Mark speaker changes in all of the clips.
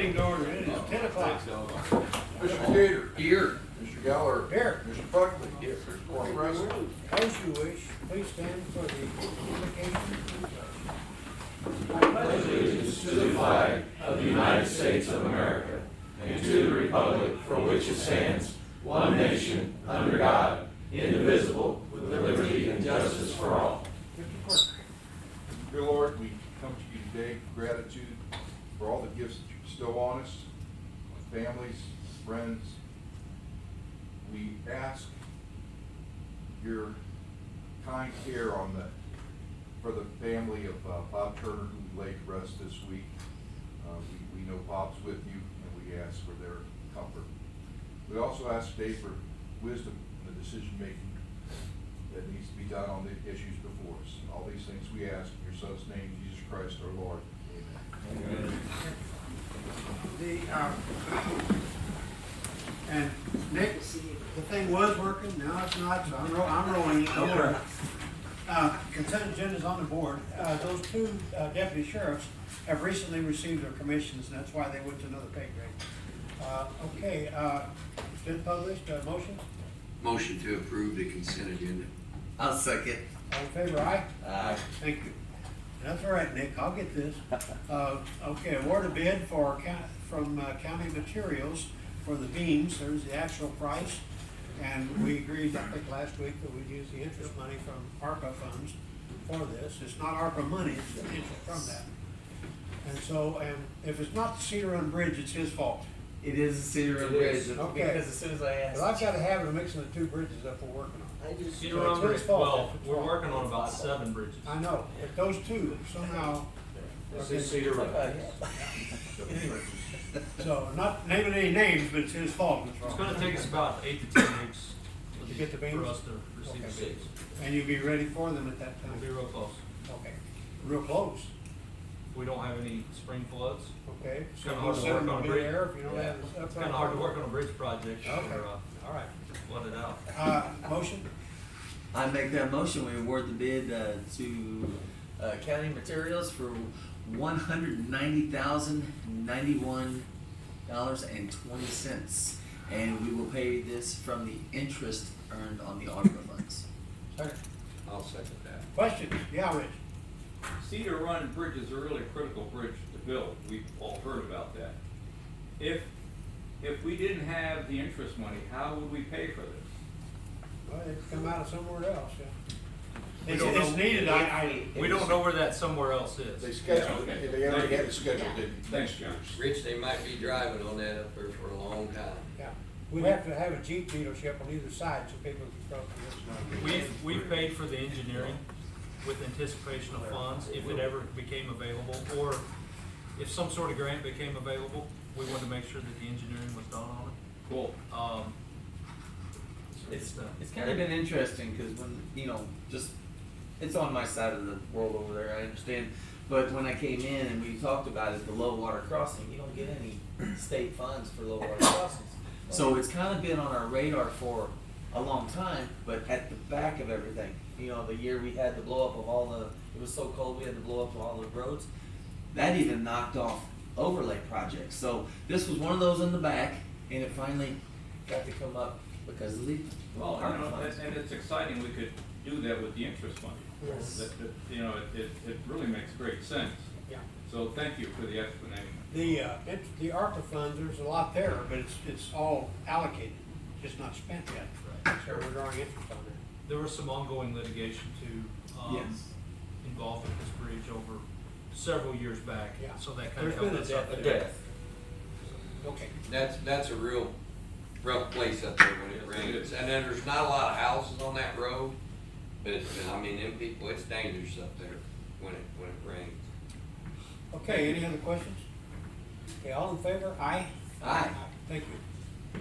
Speaker 1: Order, it is 10 o'clock.
Speaker 2: Mr. Gator.
Speaker 3: Here.
Speaker 2: Mr. Geller.
Speaker 1: Here.
Speaker 2: Mr. Buckley. Here. Mr. Corn President.
Speaker 1: As you wish, please stand for the invocation.
Speaker 4: Pledge allegiance to the flag of the United States of America and to the republic for which it stands, one nation, under God, indivisible, with liberty and justice for all.
Speaker 2: Dear Lord, we come to you today with gratitude for all the gifts that you bestow on us, our families, friends. We ask your kind care for the family of Bob Turner, who we laid to rest this week. We know Bob's with you, and we ask for their comfort. We also ask today for wisdom in the decision-making that needs to be done on the issues before us. All these things we ask in your Son's name, Jesus Christ our Lord. Amen.
Speaker 1: And Nick, the thing was working, now it's not, so I'm rolling it. Okay. Consent agenda's on the board. Those two deputy sheriffs have recently received their commissions, and that's why they went to another pay grade. Okay, it's been published, motion?
Speaker 3: Motion to approve the consent agenda. I'll second.
Speaker 1: All in favor, aye?
Speaker 3: Aye.
Speaker 1: Thank you. That's all right, Nick, I'll get this. Okay, award a bid from County Materials for the beams. There's the actual price. And we agreed, I think last week, that we'd use the interest money from ARPA funds for this. It's not ARPA money, it's the interest from that. And so, and if it's not the Cedar Run Bridge, it's his fault.
Speaker 5: It is a Cedar Run Bridge,
Speaker 1: Okay.
Speaker 5: because as soon as I asked.
Speaker 1: But I've got a habit of mixing the two bridges up we're working on.
Speaker 6: Cedar
Speaker 1: So
Speaker 6: Run
Speaker 1: it's
Speaker 6: Bridge,
Speaker 1: his fault
Speaker 6: well,
Speaker 1: if it's
Speaker 6: we're
Speaker 1: wrong.
Speaker 6: working on about 7 bridges.
Speaker 1: I know, but those two somehow.
Speaker 6: This is Cedar Run.
Speaker 1: So, not naming any names, but it's his fault if it's
Speaker 6: It's
Speaker 1: wrong.
Speaker 6: gonna take us about 8 to 10 weeks
Speaker 1: To get the beams?
Speaker 6: for us to receive the
Speaker 1: Okay.
Speaker 6: bids.
Speaker 1: And you'll be ready for them at that
Speaker 6: We'll
Speaker 1: time?
Speaker 6: be real close.
Speaker 1: Okay, real close,
Speaker 6: We don't have any spring floods.
Speaker 1: okay?
Speaker 6: It's
Speaker 1: So
Speaker 6: kinda
Speaker 1: we'll
Speaker 6: hard to
Speaker 1: send
Speaker 6: work
Speaker 1: them
Speaker 6: on a
Speaker 1: to
Speaker 6: bridge.
Speaker 1: there if you don't have.
Speaker 6: It's kinda hard to work on a bridge project.
Speaker 1: Okay,
Speaker 6: We're,
Speaker 1: all right.
Speaker 6: flooded out.
Speaker 1: Motion?
Speaker 5: I make that motion, we award the bid to County Materials for $190,091.20. And we will pay this from the interest earned on the ARPA funds.
Speaker 1: Second.
Speaker 3: I'll second that.
Speaker 1: Questions? Yeah, Rich?
Speaker 7: Cedar Run Bridge is a really critical bridge to build. We've all heard about that. If we didn't have the interest money, how would we pay for this?
Speaker 1: Well, it'd come out of somewhere else, yeah.
Speaker 6: We
Speaker 1: It's
Speaker 6: don't know.
Speaker 1: needed,
Speaker 6: We don't know where that somewhere else is.
Speaker 2: They scheduled
Speaker 7: Yeah, okay.
Speaker 2: it, they already had it scheduled in
Speaker 7: Thanks,
Speaker 2: next
Speaker 7: John.
Speaker 2: year's.
Speaker 3: Rich, they might be driving on that up there for a long time.
Speaker 1: Yeah, we'd have to have a Jeep dealership on either side so people can cross this.
Speaker 6: We've paid for the engineering with anticipation of funds, if it ever became available, or if some sort of grant became available, we wanted to make sure that the engineering was done on it.
Speaker 7: Cool.
Speaker 5: It's kind of been interesting, because when, it's on my side of the world over there, I understand. But when I came in and we talked about it, the low water crossing, you don't get any state funds for low water crossings. So it's kind of been on our radar for a long time, but at the back of everything, the year we had the blow up of it was so cold, we had to blow up all the roads. That even knocked off overlay projects. So this was one of those in the back, and it finally got to come up because of the
Speaker 7: Well,
Speaker 5: ARPA funds.
Speaker 7: and it's exciting we could do that with the interest money.
Speaker 1: Yes.
Speaker 7: It really makes great sense.
Speaker 1: Yeah.
Speaker 7: So thank you for the explanation.
Speaker 1: The ARPA funds, there's a lot there, but it's all allocated, just not spent yet. So we're drawing interest on that.
Speaker 6: There was some ongoing litigation too,
Speaker 5: Yes.
Speaker 6: involved with this bridge over several years back.
Speaker 1: Yeah.
Speaker 6: So that kind of
Speaker 1: There's been
Speaker 6: held us up.
Speaker 1: a
Speaker 6: there.
Speaker 1: death. Okay.
Speaker 3: That's a real rough place up there when it
Speaker 7: Yes, it
Speaker 3: rains.
Speaker 7: is.
Speaker 3: And then there's not a lot of houses on that road, but them people, it's dangerous up there when it rains.
Speaker 1: Okay, any other questions? Okay, all in favor? Aye?
Speaker 5: Aye.
Speaker 1: Thank you.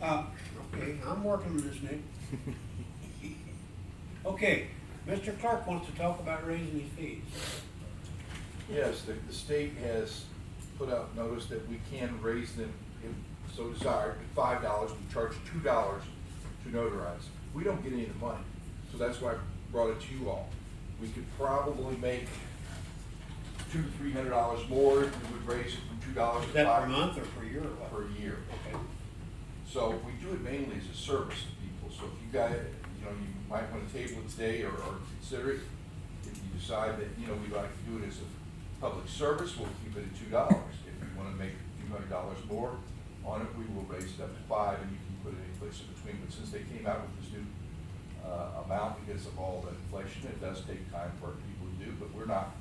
Speaker 1: Okay, I'm working on this, Nick. Okay, Mr. Clark wants to talk about raising these fees.
Speaker 2: Yes, the state has put out notice that we can raise them if so desired to $5. We charge $2 to notarize. We don't get any of the money, so that's why I brought it to you all. We could probably make $200 to $300 more, we would raise it from $2 to
Speaker 1: Is that per
Speaker 2: $5
Speaker 1: month or per year or what?
Speaker 2: per year.
Speaker 1: Okay.
Speaker 2: So we do it mainly as a service to people, so if you guys, you know, you might wanna table it today or consider it. If you decide that, you know, we'd like to do it as a public service, we'll keep it at $2. If you wanna make a few $100 more on it, we will raise it up to $5, and you can put it any place in between. But since they came out with this new amount because of all the inflation, it does take time for people to do, but we're not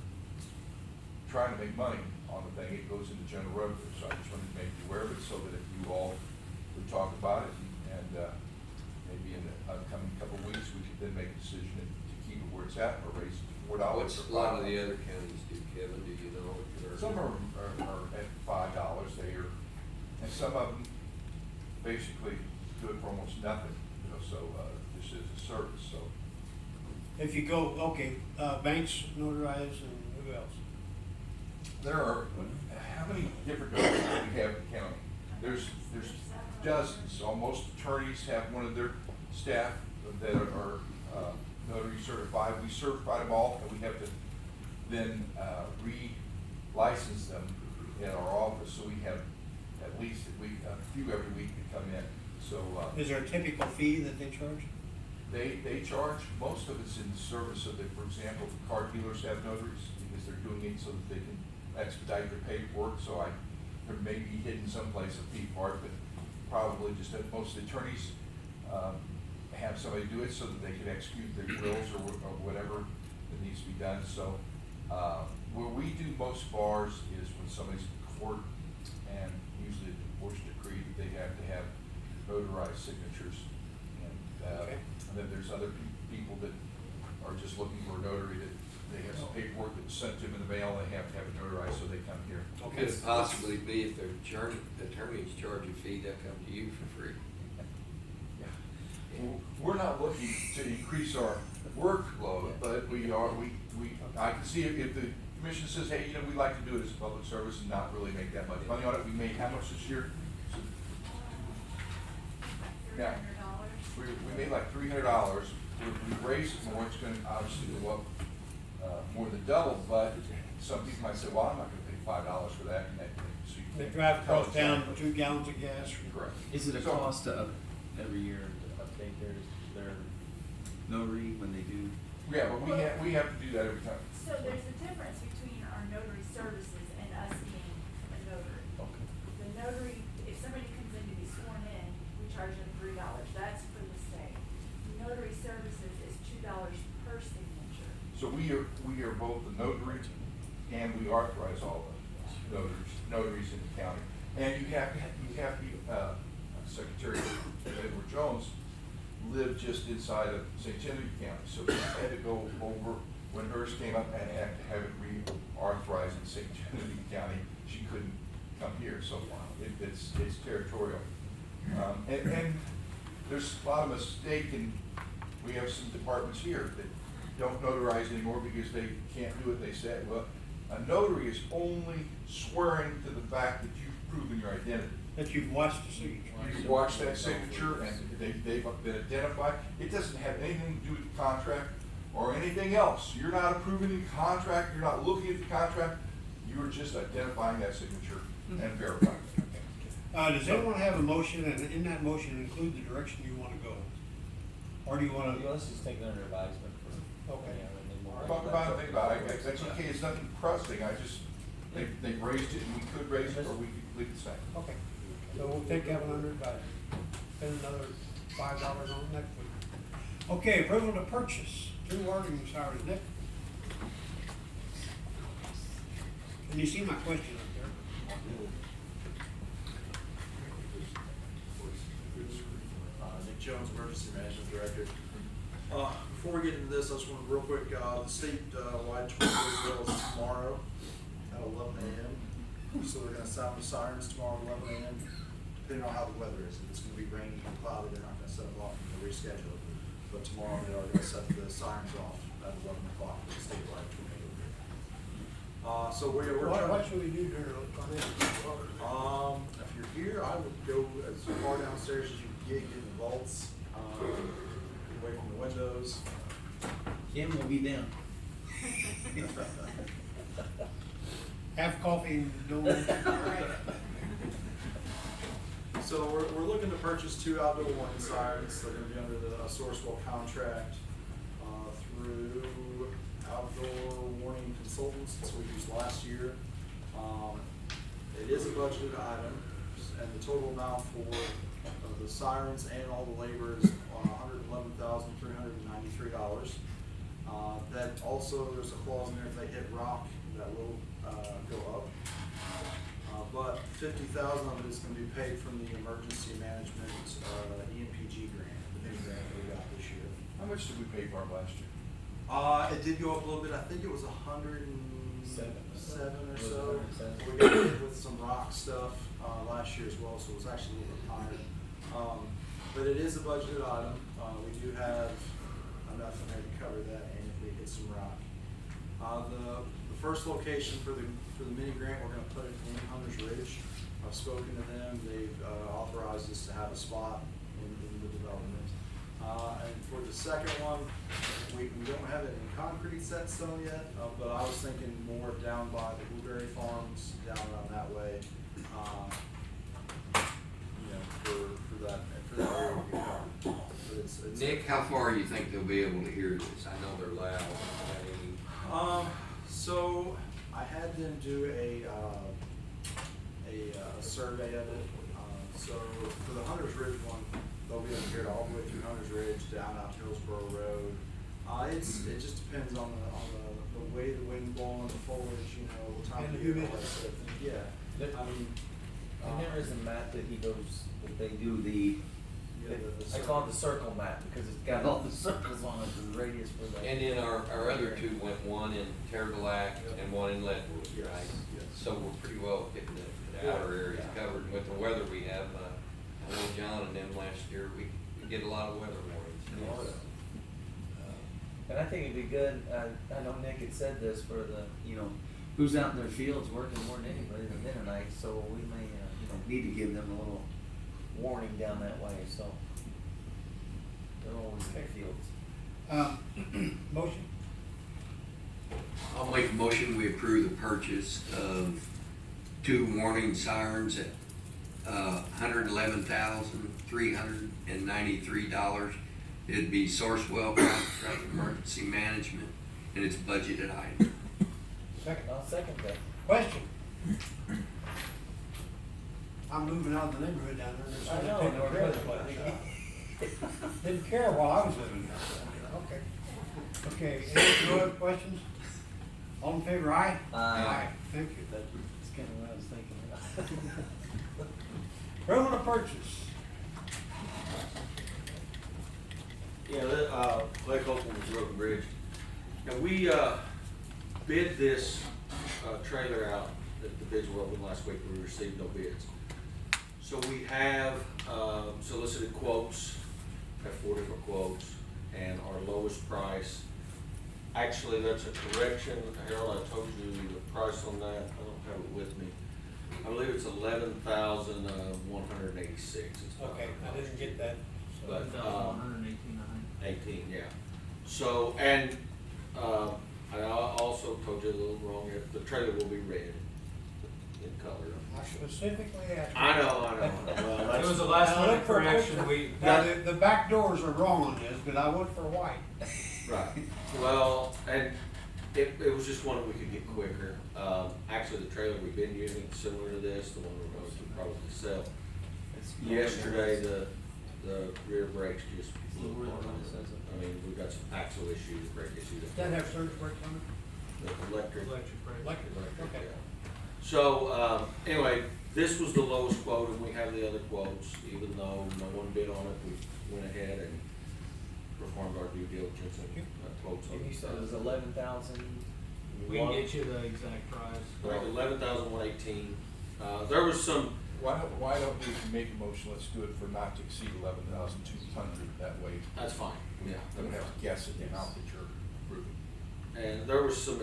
Speaker 2: trying to make money on the thing. It goes into general revenue, so I just wanted to make you aware of it so that if you all would talk about it, and maybe in the upcoming couple of weeks, we could then make a decision to keep it where it's at or raise it to $4 or
Speaker 3: What's
Speaker 2: $5.
Speaker 3: a lot of the other counties do, Kevin, do you know? Or-
Speaker 2: Some are at $5 they are, and some of them basically do it for almost nothing, you know, so, this is a service, so.
Speaker 1: If you go, okay, banks notarize and who else?
Speaker 2: There are, how many different notaries do we have in the county? There's dozens, most attorneys have one of their staff that are notary certified. We certify them all, and we have to then re-license them in our office, so we have at least a few every week that come in, so.
Speaker 1: Is there a typical fee that they charge?
Speaker 2: They charge, most of it's in service of the, for example, the car dealers have notaries, because they're doing it so that they can expedite their paperwork, so there may be hidden someplace a fee part, but probably just that most attorneys, have somebody do it so that they can execute their wills or whatever that needs to be done, so, where we do most bars is when somebody's in court, and usually a divorce decree, that they have to have notarized signatures, and,
Speaker 1: Okay.
Speaker 2: and then there's other people that are just looking for a notary, that they have some paperwork that was sent to them in the mail, they have to have it notarized, so they come here.
Speaker 3: Could it possibly be if their attorneys charge a fee, they'll come to you for free?
Speaker 2: Well, we're not looking to increase our workload, but I can see if the commission says, hey, you know, we'd like to do it as a public service and not really make that much money on it. We made how much this year? Yeah, we made like $300. We raised it more, it's gonna obviously go up, more than double, but some people might say, well, I'm not gonna pay $5 for that, and so you
Speaker 1: They
Speaker 2: can
Speaker 1: drive
Speaker 2: tell
Speaker 1: across
Speaker 2: us
Speaker 1: town
Speaker 2: that.
Speaker 1: 2 gallons of gas.
Speaker 2: Correct.
Speaker 5: Is it a
Speaker 2: So-
Speaker 5: cost to every year to update their notary when they do?
Speaker 2: Yeah, but we have to do that every time.
Speaker 8: So there's a difference between our notary services and us being a notary.
Speaker 5: Okay.
Speaker 8: The notary, if somebody comes in to be sworn in, we charge them $3, that's for the state. Notary services is $2 per signature.
Speaker 2: So we are both the notary, and we authorize all the notaries in the county. And you have to be, Secretary Edward Jones lived just inside of St. Genevieve County, so we had to go over, when hers came up, and had to have it reauthorized in St. Genevieve County. She couldn't come here, so it's territorial. And there's a lot of mistake, and we have some departments here that don't notarize anymore because they can't do it. They say, well, a notary is only swearing to the fact that you've proven your identity.
Speaker 1: That you've watched the signature.
Speaker 2: You watch that signature and they've been identified. It doesn't have anything to do with the contract or anything else. You're not approving the contract, you're not looking at the contract, you're just identifying that signature and verifying it.
Speaker 1: Does anyone have a motion, and in that motion include the direction you wanna go? Or do you wanna?
Speaker 9: Let's just take it under advisement for.
Speaker 1: Okay.
Speaker 9: you know, and then we'll-
Speaker 2: Talk about it, think about it. That's okay, it's nothing pressing. They raised it, and we could raise it, or we could leave it the same.
Speaker 1: Okay, so we'll take that one under advisement. Spend another $5 on it next week. Okay, approval to purchase 2 warding towers, Nick. Can you see my question up there?
Speaker 10: Nick Jones, Emergency Management Director. Before we get into this, I just want to real quick, the state-wide tornado drill is tomorrow at 11 a.m. So they're gonna sound the sirens tomorrow at 11 a.m. Depending on how the weather is. If it's gonna be rainy and cloudy, they're not gonna set it off and they'll reschedule it. But tomorrow they are gonna set the sirens off at 11 o'clock for the statewide tornado drill. So we're trying.
Speaker 1: What should we do during a tornado?
Speaker 10: If you're here, I would go as far downstairs as you can get in the vaults, away from the windows.
Speaker 5: Kim will be down.
Speaker 1: Have coffee and don't.
Speaker 10: So we're looking to purchase 2 outdoor warning sirens. They're gonna be under the Sourcewell contract, through Outdoor Warning Consultants, that's what we used last year. It is a budgeted item, and the total amount for the sirens and all the labor is $111,393. That also, there's a clause in there, if they hit rock, that will go up. But 50,000 of it is gonna be paid from the emergency management EMPG grant, the mini grant that we got this year.
Speaker 2: How much did we pay for it last year?
Speaker 10: It did go up a little bit. I think it was 107 or so.
Speaker 9: 107.
Speaker 10: We got hit with some rock stuff last year as well, so it was actually a little bit higher. But it is a budgeted item. We do have enough in there to cover that, and if we hit some rock. The first location for the mini grant, we're going to put it in Hunter's Ridge. I've spoken to them. They've authorized us to have a spot in the development. And for the second one, we don't have it in concrete set stone yet, but I was thinking more down by the blueberry farms, down around that way. For that area to be covered. But it's
Speaker 3: Nick, how far do you think they'll be able to hear this? I know they're loud.
Speaker 10: So I had them do a survey of it. So for the Hunter's Ridge one, they'll be able to hear it all the way through Hunter's Ridge, down out to Hillsborough Road. It just depends on the way the wind's blowing, the foliage, what time
Speaker 1: And
Speaker 10: of
Speaker 1: the
Speaker 10: year, all that
Speaker 1: humidity.
Speaker 10: sort of thing. Yeah, I mean.
Speaker 5: And there is a map that he goes, that they do the,
Speaker 10: Yeah, the
Speaker 5: I call it the circle map, because it's got all the circles on it, the radius for the.
Speaker 3: And then our other two went, one in Tergalac and one in Leadwood,
Speaker 10: Yes,
Speaker 3: right?
Speaker 10: yes.
Speaker 3: So we're pretty well getting the outer areas covered. And with the weather we have, I know John and them last year, we did a lot of weather warnings.
Speaker 5: Yes. And I think it'd be good, I know Nick had said this for the, who's out in their fields working more than anybody in the Mennonites, so we may, need to give them a little warning down that way, so. They're always in their fields.
Speaker 1: Motion?
Speaker 3: I'll make a motion, we approve the purchase of 2 warning sirens at $111,393. It'd be Sourcewell Contract Emergency Management, and it's budgeted item.
Speaker 1: Second.
Speaker 5: I'll second that.
Speaker 1: Question? I'm moving out of the neighborhood down there.
Speaker 5: I know,
Speaker 1: Didn't
Speaker 5: North
Speaker 1: care.
Speaker 5: Woodland.
Speaker 1: Didn't care while I was living there. Okay. Okay, any other questions? All in favor, aye?
Speaker 5: Aye.
Speaker 1: Thank you.
Speaker 5: That's kind of what I was thinking.
Speaker 1: Approval of purchase.
Speaker 11: Yeah, Lake Oakland's Road and Bridge. Now, we bid this trailer out at the bids were open last week. We received no bids. So we have solicited quotes, have 4 different quotes, and our lowest price. Actually, that's a correction. Harold, I told you the price on that. I don't have it with me. I believe it's $11,186.
Speaker 1: Okay, I didn't get that.
Speaker 11: But,
Speaker 6: 118.
Speaker 11: 18, yeah. So, and I also told you a little wrong, the trailer will be red in color.
Speaker 1: I specifically asked.
Speaker 11: I know. Well,
Speaker 6: It
Speaker 11: that's,
Speaker 6: was a last
Speaker 1: Now,
Speaker 6: minute
Speaker 1: look for
Speaker 6: correction,
Speaker 1: picture.
Speaker 6: we,
Speaker 1: Now, the back doors are wrong on this, but I went for white.
Speaker 11: right. Well, and it was just one that we could get quicker. Actually, the trailer we've been using is similar to this, the one we're going to probably sell. Yesterday, the rear brakes just blew apart on us. I mean, we've got some axle issues, brake issues.
Speaker 1: Does that have surge brakes on it?
Speaker 11: The electric.
Speaker 6: electric brake.
Speaker 1: Electric, okay.
Speaker 11: Yeah. So, anyway, this was the lowest quote, and we have the other quotes, even though no one bid on it, we went ahead and performed our due diligence and quotes on
Speaker 5: And
Speaker 11: it.
Speaker 5: you said it was 11,000.
Speaker 6: We can get you the exact price.
Speaker 11: Right, 11,118. There was some,
Speaker 2: Why don't we make a motion, let's do it for not to exceed 11,200, that way
Speaker 11: that's fine, yeah.
Speaker 2: we don't have to guess at the amount that you're approving.
Speaker 11: And there was some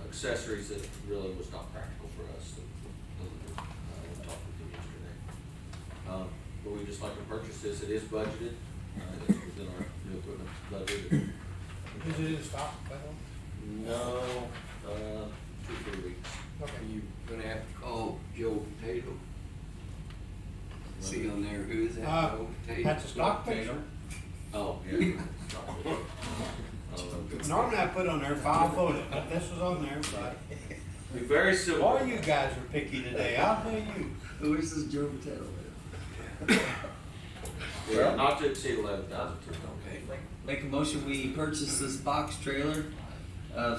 Speaker 11: accessories that really was not practical for us. We talked with them yesterday. But we just like to purchase this, it is budgeted, it's within our new equipment budget.
Speaker 1: Is it in stock, by the way?
Speaker 11: No, 2-3 weeks.
Speaker 1: Okay.
Speaker 3: You're gonna have to call Joe Potato. See on there, who is that, Joe Potato?
Speaker 1: That's a stock picture.
Speaker 3: Oh, yeah.
Speaker 1: Normally I put on there 5 photos, but this was on there, so
Speaker 11: Be very similar.
Speaker 1: all you guys are picky today, I'll tell you.
Speaker 5: Where's this Joe Potato
Speaker 11: Yeah, not to exceed 11,000.
Speaker 3: Okay.
Speaker 5: Make a motion, we purchase this box trailer,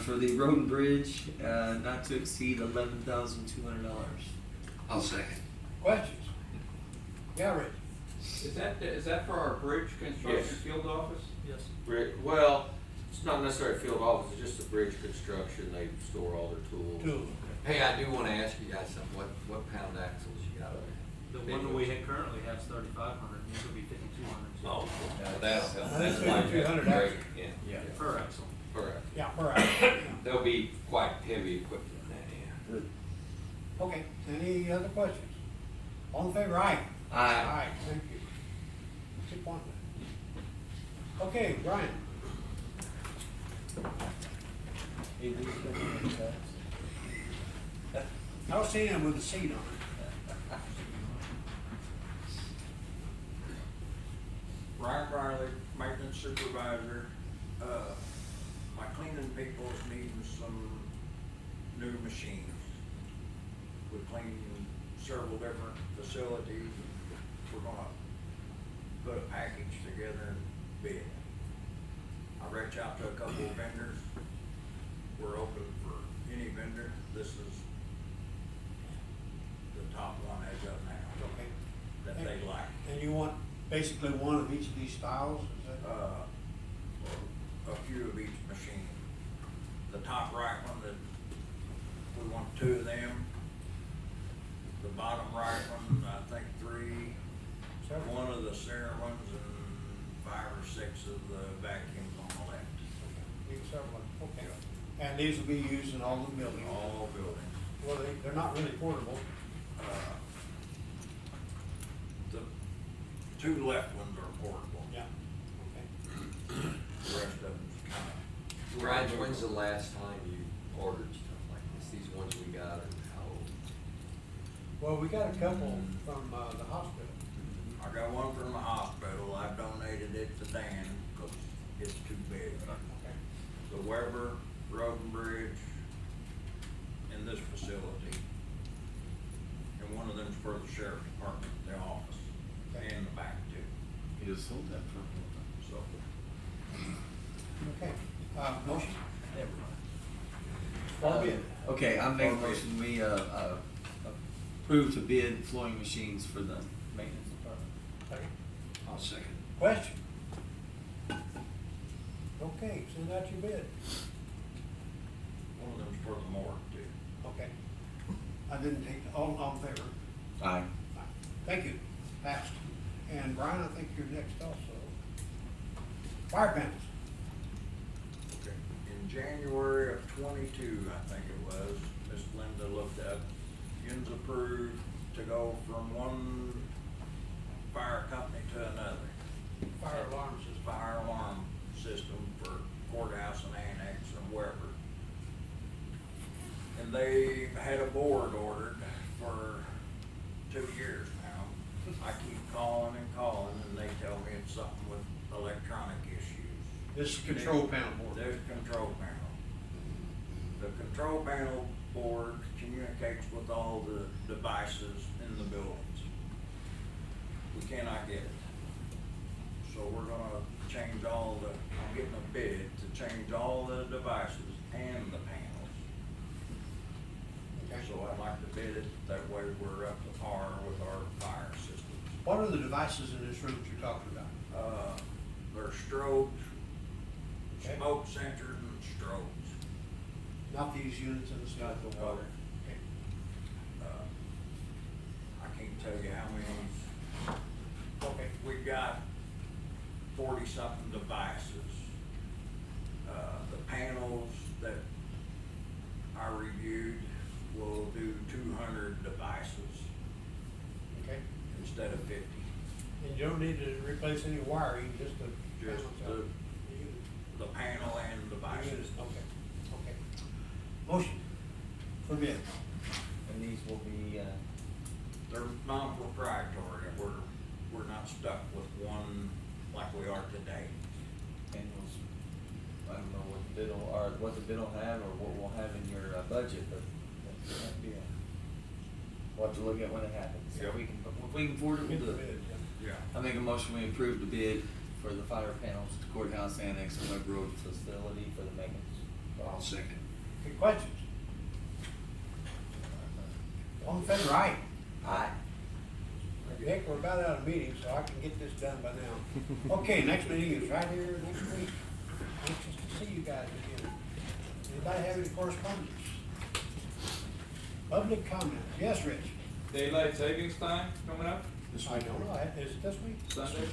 Speaker 5: for the road and bridge, not to exceed $11,200.
Speaker 3: I'll second.
Speaker 1: Questions? Yeah, Rich?
Speaker 7: Is that for our bridge construction
Speaker 11: Yes.
Speaker 7: field office?
Speaker 6: Yes.
Speaker 11: Well, it's not necessarily field office, it's just the bridge construction, they store all their tools.
Speaker 1: 2.
Speaker 3: Hey, I do wanna ask you guys something, what pound axles you got there?
Speaker 6: The one that we currently has 3,500, and this will be 5,200.
Speaker 3: Oh, that'll help.
Speaker 1: That's
Speaker 3: That's like
Speaker 1: 5,200
Speaker 3: great,
Speaker 1: axle.
Speaker 3: yeah.
Speaker 6: Per axle.
Speaker 11: Correct.
Speaker 1: Yeah, we're out.
Speaker 3: They'll be quite heavy equipment in that, yeah.
Speaker 1: Okay, any other questions? All in favor, aye?
Speaker 5: Aye.
Speaker 1: Aye, thank you. Keep on that. Okay, Brian.
Speaker 9: Hey, these are the tax.
Speaker 1: I was seeing him with a seat on it.
Speaker 12: Ryan Riley, maintenance supervisor. My cleaning people's needing some new machines. We clean several different facilities. We're gonna put a package together and bid. I reached out to a couple of vendors. We're open for any vendor. This is the top one as of now
Speaker 1: Okay.
Speaker 12: that they like.
Speaker 1: And you want basically one of each of these styles, is that?
Speaker 12: A few of each machine. The top right one, that we want 2 of them. The bottom right one, I think 3.
Speaker 1: Several.
Speaker 12: One of the center ones and 5 or 6 of the vacuums on the left.
Speaker 1: Need several, okay. And these will be used in all the buildings?
Speaker 12: All buildings.
Speaker 1: Well, they're not really portable.
Speaker 12: The 2 left ones are portable.
Speaker 1: Yeah. Okay.
Speaker 12: The rest of them's kind of.
Speaker 3: Ryan, when's the last time you ordered stuff like this? These ones we got are how old?
Speaker 1: Well, we got a couple from, the hospital.
Speaker 12: I got one from the hospital. I donated it to Dan because it's too big.
Speaker 1: Okay.
Speaker 12: The Weber Road and Bridge in this facility. And one of them's for the sheriff's department, the office, and the back too.
Speaker 5: You just sold that for
Speaker 12: So,
Speaker 1: Okay, motion?
Speaker 5: Never mind.
Speaker 1: Far bid.
Speaker 5: Okay, I'm making a motion, we, approve to bid flooring machines for the maintenance department.
Speaker 1: Second.
Speaker 3: I'll second.
Speaker 1: Question? Okay, send out your bid.
Speaker 12: one of them's for the morgue too.
Speaker 1: Okay. I didn't take, all in favor?
Speaker 5: Aye.
Speaker 1: Aye. Thank you, passed. And Brian, I think you're next also. Fire panels.
Speaker 12: Okay. In January of 22, I think it was, Miss Linda looked up, Yins approved to go from one fire company to another.
Speaker 1: Fire alarm system.
Speaker 12: Fire alarm system for courthouse and annex and Weber. And they had a board ordered for 2 years now. I keep calling and calling and they tell me it's something with electronic issues.
Speaker 1: This is control panel board.
Speaker 12: There's control panel. The control panel board communicates with all the devices in the buildings. We cannot get it. So we're gonna change all the, I'm getting a bid to change all the devices and the panels.
Speaker 1: Okay.
Speaker 12: So I'd like to bid it, that way we're up to par with our fire systems.
Speaker 1: What are the devices in this room that you're talking about?
Speaker 12: They're strobes,
Speaker 1: Okay.
Speaker 12: smoke sensors and strobes.
Speaker 1: Not these units in the sky.
Speaker 12: Not the water.
Speaker 1: Okay.
Speaker 12: I can't tell you how many.
Speaker 1: Okay.
Speaker 12: We've got 40-something devices. The panels that I reviewed will do 200 devices
Speaker 1: Okay.
Speaker 12: instead of 50.
Speaker 1: And you don't need to replace any wiring, just the.
Speaker 12: Just
Speaker 1: panels out.
Speaker 12: the panel and devices.
Speaker 1: Okay, okay. Motion? for bid.
Speaker 5: And these will be,
Speaker 12: They're non-proprietary, we're not stuck with one like we are today.
Speaker 5: annuals. I don't know what the bid will, or what the bid will have, or what we'll have in your budget, but that'd be we'll have to look at when it happens. If we can afford it, we'll do it.
Speaker 12: Yeah.
Speaker 5: I make a motion, we approve the bid for the fire panels to courthouse annex and Webb Road facility for the maintenance.
Speaker 9: I'll second.
Speaker 1: Any questions? All in favor, aye?
Speaker 5: Aye.
Speaker 1: Heck, we're about out of meetings, so I can get this done by now. Okay, next meeting is right here next week. Anxious to see you guys again. Anybody have any correspondence? Public comments? Yes, Rich?
Speaker 7: Daylight savings time coming up
Speaker 1: I don't know, is it this week?
Speaker 7: Sunday?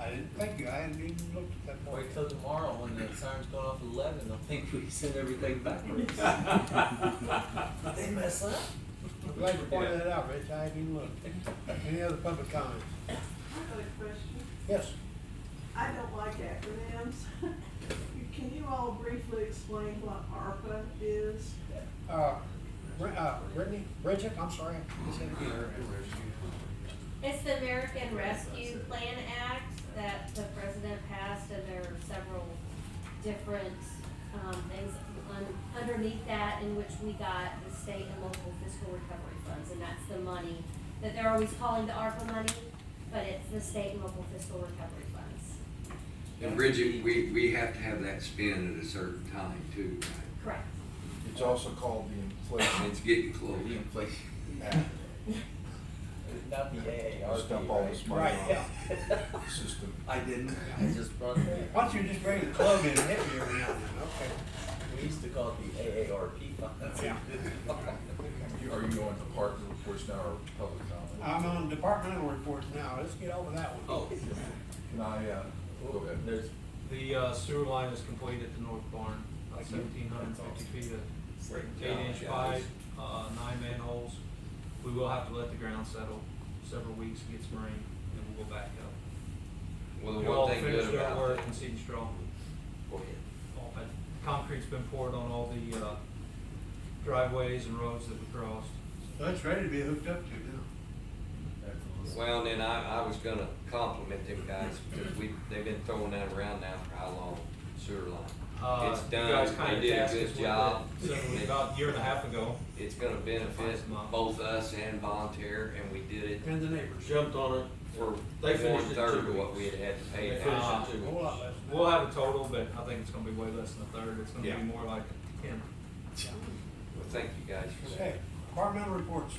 Speaker 1: I didn't, thank you, I hadn't even looked at that point.
Speaker 5: Wait till tomorrow when the siren's going off at 11, they'll think we sent everything backwards. They mess up.
Speaker 1: I'm glad you pointed that out, Rich, I hadn't even looked. Any other public comments?
Speaker 13: I have a question.
Speaker 1: Yes?
Speaker 13: I don't like acronyms. Can you all briefly explain what ARPA is?
Speaker 1: Brittany, Bridget, I'm sorry, I said it again.
Speaker 14: It's the American Rescue Plan Act that the president passed, and there are several different things underneath that in which we got the state and local fiscal recovery funds, and that's the money that they're always calling the ARPA money, but it's the state and local fiscal recovery funds.
Speaker 9: And Bridget, we have to have that spent at a certain time too, right?
Speaker 14: Correct.
Speaker 2: It's also called the inflation.
Speaker 9: It's getting close.
Speaker 5: The inflation. Not the AARP,
Speaker 2: Dump all this money
Speaker 1: Right,
Speaker 2: on
Speaker 1: yeah.
Speaker 2: the system.
Speaker 5: I didn't, I just brought it in.
Speaker 1: Why don't you just bring the club in and hit me every now and then, okay?
Speaker 5: We used to call it the AARP fund.
Speaker 1: Yeah.
Speaker 2: Are you on department reports now or public comment?
Speaker 1: I'm on departmental reports now, let's get over that one.
Speaker 5: Oh.
Speaker 2: Can I, go ahead.
Speaker 5: There's,
Speaker 6: The sewer line is complete at the north barn, about 1,750 feet of 8-inch pipe, 9 manholes. We will have to let the ground settle several weeks, get some rain, and we'll go back up.
Speaker 3: Well, the
Speaker 6: We
Speaker 3: one
Speaker 6: all
Speaker 3: thing
Speaker 6: finished
Speaker 3: good
Speaker 6: our
Speaker 3: about
Speaker 6: work
Speaker 3: that.
Speaker 6: and seed straw.
Speaker 3: Go ahead.
Speaker 6: All that concrete's been poured on all the driveways and roads that we crossed.
Speaker 1: So it's ready to be hooked up to now.
Speaker 3: Well, and then I was gonna compliment them guys, because they've been throwing that around now for how long, sewer line. It's
Speaker 6: You
Speaker 3: done,
Speaker 6: guys kinda
Speaker 3: they did a
Speaker 6: tasked us
Speaker 3: good
Speaker 6: with
Speaker 3: job.
Speaker 6: it about a year and a half ago.
Speaker 3: It's gonna benefit both us and Vontaire, and we did it
Speaker 1: And the neighbors.
Speaker 11: Jumped on it.
Speaker 3: for
Speaker 11: They finished it in
Speaker 3: 1/3
Speaker 11: 2
Speaker 3: of what we
Speaker 11: weeks.
Speaker 3: had to pay.
Speaker 11: They
Speaker 3: now.
Speaker 11: finished
Speaker 1: A
Speaker 11: it in 2
Speaker 1: whole
Speaker 11: weeks.
Speaker 1: lot less.
Speaker 6: We'll have a total, but I think it's gonna be way less than a third. It's gonna
Speaker 1: Yeah.
Speaker 6: be more like a 10.
Speaker 3: Well, thank you guys for that.
Speaker 1: Okay, departmental reports.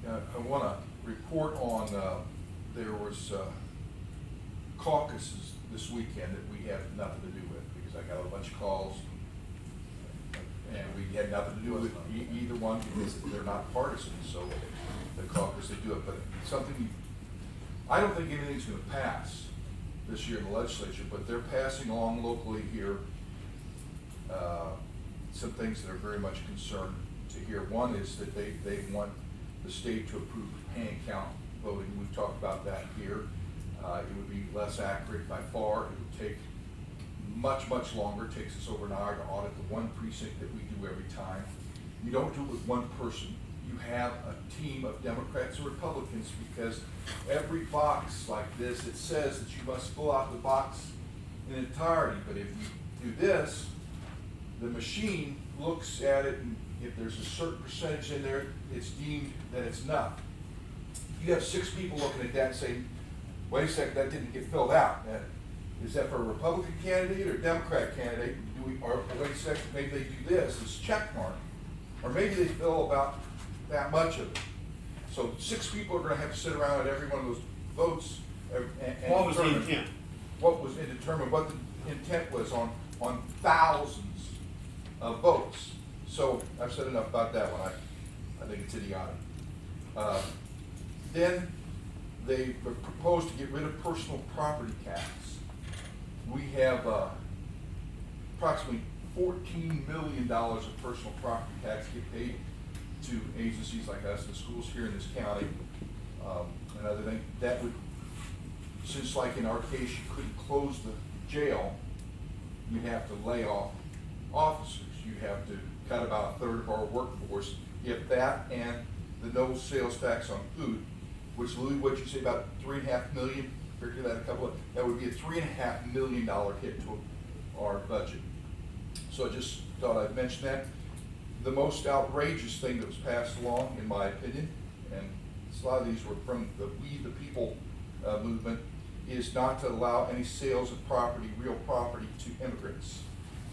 Speaker 2: I want to report on, there was caucuses this weekend that we had nothing to do with, because I got a bunch of calls, and we had nothing to do with either one, because they're not partisan, so the caucus, they do it, but something, I don't think anything's gonna pass this year in the legislature, but they're passing along locally here, some things that are very much concerned to hear. One is that they want the state to approve hand count voting. We've talked about that here. It would be less accurate by far. It would take much, much longer. It takes us over an hour to audit the one precinct that we do every time. You don't do it with one person. You have a team of Democrats and Republicans, because every box like this, it says that you must fill out the box in entirety. But if you do this, the machine looks at it, and if there's a certain percentage in there, it's deemed that it's enough. You have 6 people looking at that and saying, wait a second, that didn't get filled out. Is that for a Republican candidate or Democrat candidate? Or wait a second, maybe they do this, it's check mark. Or maybe they fill about that much of it. So 6 people are gonna have to sit around at every one of those votes and
Speaker 1: What was the
Speaker 2: determine
Speaker 1: intent?
Speaker 2: what was, and determine what the intent was on thousands of votes. So I've said enough about that one. I think it's idiotic. Then they proposed to get rid of personal property tax. We have approximately $14 million of personal property tax get paid to agencies like us, the schools here in this county. And other than that would, since like in our case, you couldn't close the jail, you'd have to lay off officers. You have to cut about a third of our workforce. If that and the no sales tax on food, which Louis, what'd you say, about 3.5 million, figure that that would be a $3.5 million hit to our budget. So I just thought I'd mention that. The most outrageous thing that was passed along, in my opinion, and a lot of these were from the We the People movement, is not to allow any sales of property, real property, to immigrants.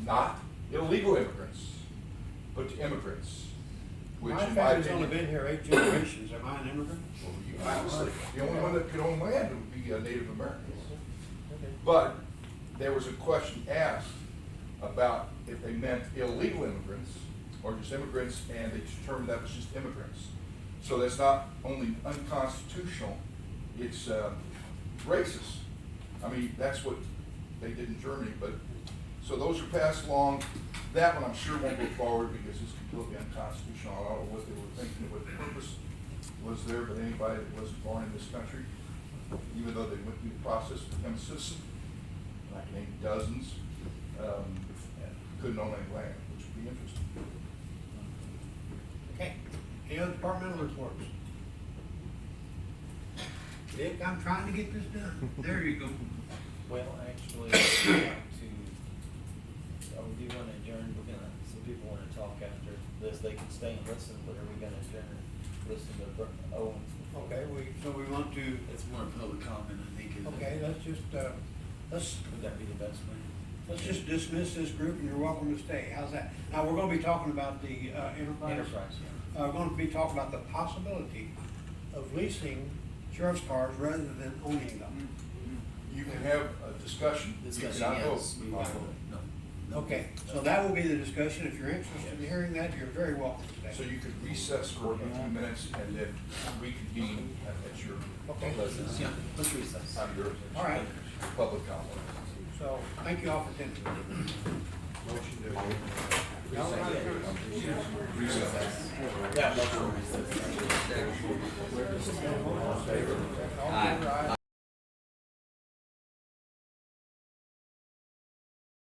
Speaker 2: Not illegal immigrants, but to immigrants. Which
Speaker 1: My
Speaker 2: in
Speaker 1: family's
Speaker 2: opinion-
Speaker 1: only been here 8 generations. Am I an immigrant?
Speaker 2: Well, you obviously, the only one that could own land would be Native Americans. But there was a question asked about if they meant illegal immigrants or just immigrants, and they determined that was just immigrants. So that's not only unconstitutional, it's racist. I mean, that's what they did in Germany, but, so those are passed along. That one I'm sure won't go forward because it's completely unconstitutional. I don't know what they were thinking, what the purpose was there, but anybody that wasn't born in this country, even though they went through the process to become a citizen, and I can name dozens, couldn't own any land, which would be interesting.
Speaker 1: Okay, any other departmental reports? Dick, I'm trying to get this done. There you go.
Speaker 5: Well, actually, we want to, we do want to adjourn, we're gonna, some people want to talk after this, they can stay and listen, but are we gonna adjourn, listen to Owens?
Speaker 1: Okay, so we want to,
Speaker 5: It's more public comment, I think. isn't it?
Speaker 1: okay, let's just,
Speaker 5: Would that be the best way?
Speaker 1: let's just dismiss this group and you're welcome to stay. How's that? Now, we're gonna be talking about the enterprise.
Speaker 5: Enterprise, yeah.
Speaker 1: We're gonna be talking about the possibility of leasing sheriff's cars rather than owning them.
Speaker 2: You can have a discussion. You
Speaker 5: Discussion,
Speaker 2: cannot vote.
Speaker 5: yes. We will vote. No.
Speaker 1: Okay, so that will be the discussion. If you're interested in hearing that, you're very welcome to
Speaker 2: So
Speaker 1: stay.
Speaker 2: you could recess for a few minutes and then reconvene at your
Speaker 1: Okay.
Speaker 2: pleasure.
Speaker 5: Yeah, let's recess.
Speaker 2: On your
Speaker 1: All right.
Speaker 2: public comment.
Speaker 1: So, thank you all for attending.
Speaker 2: Motion to
Speaker 5: Recess. Yeah, motion to recess.
Speaker 3: Aye.